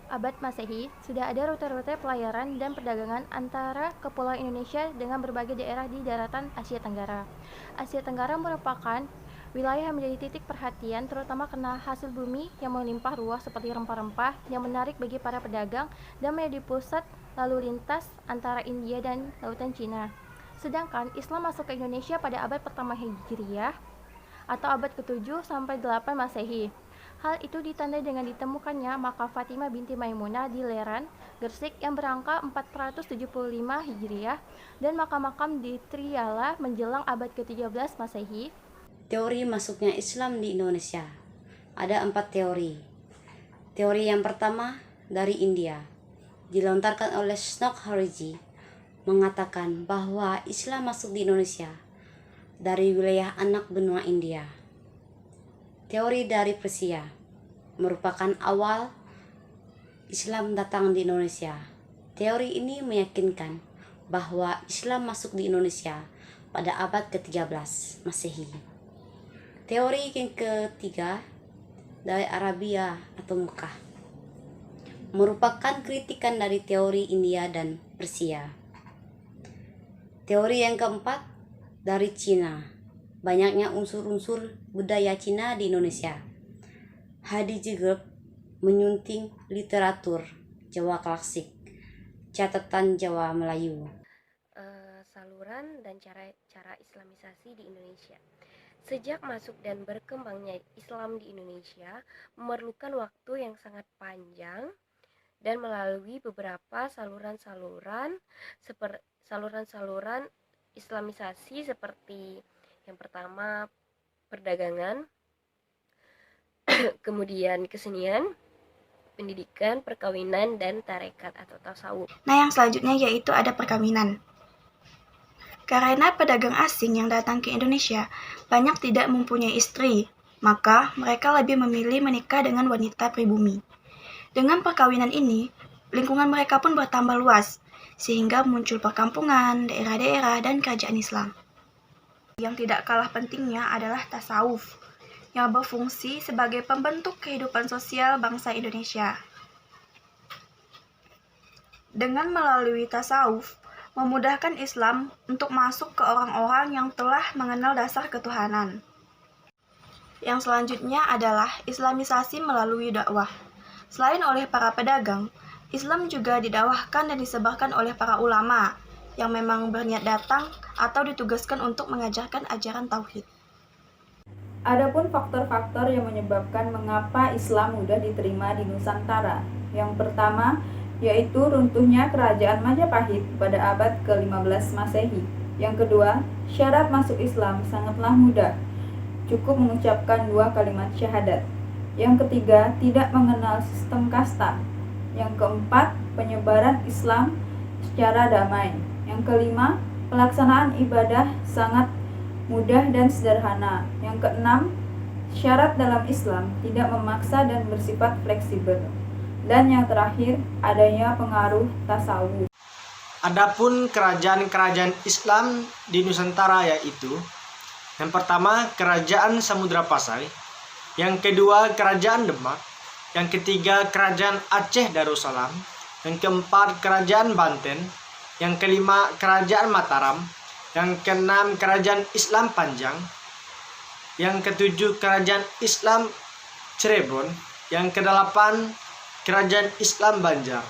abad Masehi, sudah ada rute-rute pelayaran dan perdagangan antara Kepulauan Indonesia dengan berbagai daerah di daratan Asia Tenggara. Asia Tenggara merupakan wilayah yang menjadi titik perhatian terutama karena hasil bumi yang melimpah ruah seperti rempah-rempah yang menarik bagi para pedagang dan menjadi pusat lalu lintas antara India dan Lautan Cina. Sedangkan Islam masuk ke Indonesia pada abad pertama Hijriah atau abad ke-7 sampai 8 Masehi. Hal itu ditandai dengan ditemukannya makam Fatimah binti Maimunah di Leran, Gresik yang berangka 475 Hijriah dan makam-makam di Triyala menjelang abad ke-13 Masehi. Teori masuknya Islam di Indonesia. Ada 4 teori. Teori yang pertama dari India, dilontarkan oleh Snok Hariji, mengatakan bahwa Islam masuk di Indonesia dari wilayah anak benua India. Teori dari Persia, merupakan awal Islam datang di Indonesia. Teori ini meyakinkan bahwa Islam masuk di Indonesia pada abad ke-13 Masehi. Teori yang ketiga dari Arabia atau Mekah, merupakan kritikan dari teori India dan Persia. Teori yang keempat dari Cina, banyaknya unsur-unsur budaya Cina di Indonesia. Hadi Jigep menyunting literatur Jawa klasik, catatan Jawa Melayu. Saluran dan cara Islamisasi di Indonesia. Sejak masuk dan berkembangnya Islam di Indonesia memerlukan waktu yang sangat panjang dan melalui beberapa saluran-saluran Islamisasi seperti yang pertama perdagangan, kemudian kesenian, pendidikan, perkawinan, dan tarekat atau tasawuf. Nah, yang selanjutnya yaitu ada perkawinan. Karena pedagang asing yang datang ke Indonesia banyak tidak mempunyai istri, maka mereka lebih memilih menikah dengan wanita pribumi. Dengan perkawinan ini, lingkungan mereka pun bertambah luas, sehingga muncul perkampungan, daerah-daerah, dan kerajaan Islam. Yang tidak kalah pentingnya adalah tasawuf, yang berfungsi sebagai pembentuk kehidupan sosial bangsa Indonesia. Dengan melalui tasawuf, memudahkan Islam untuk masuk ke orang-orang yang telah mengenal dasar ketuhanan. Yang selanjutnya adalah Islamisasi melalui dakwah. Selain oleh para pedagang, Islam juga didakwahkan dan disebarkan oleh para ulama yang memang berniat datang atau ditugaskan untuk mengajarkan ajaran tauhid. Adapun faktor-faktor yang menyebabkan mengapa Islam mudah diterima di Nusantara. Yang pertama, yaitu runtuhnya kerajaan Majapahit pada abad ke-15 Masehi. Yang kedua, syarat masuk Islam sangatlah mudah, cukup mengucapkan 2 kalimat syahadat. Yang ketiga, tidak mengenal sistem kasta. Yang keempat, penyebaran Islam secara damai. Yang kelima, pelaksanaan ibadah sangat mudah dan sederhana. Yang keenam, syarat dalam Islam tidak memaksa dan bersifat fleksibel. Dan yang terakhir, adanya pengaruh tasawuf. Adapun kerajaan-kerajaan Islam di Nusantara yaitu yang pertama Kerajaan Samudra Pasai, yang kedua Kerajaan Demak, yang ketiga Kerajaan Aceh Darussalam, yang keempat Kerajaan Banten, yang kelima Kerajaan Mataram, yang keenam Kerajaan Islam Panjang, yang ketujuh Kerajaan Islam Cirebon, yang kedelapan Kerajaan Islam Banjar.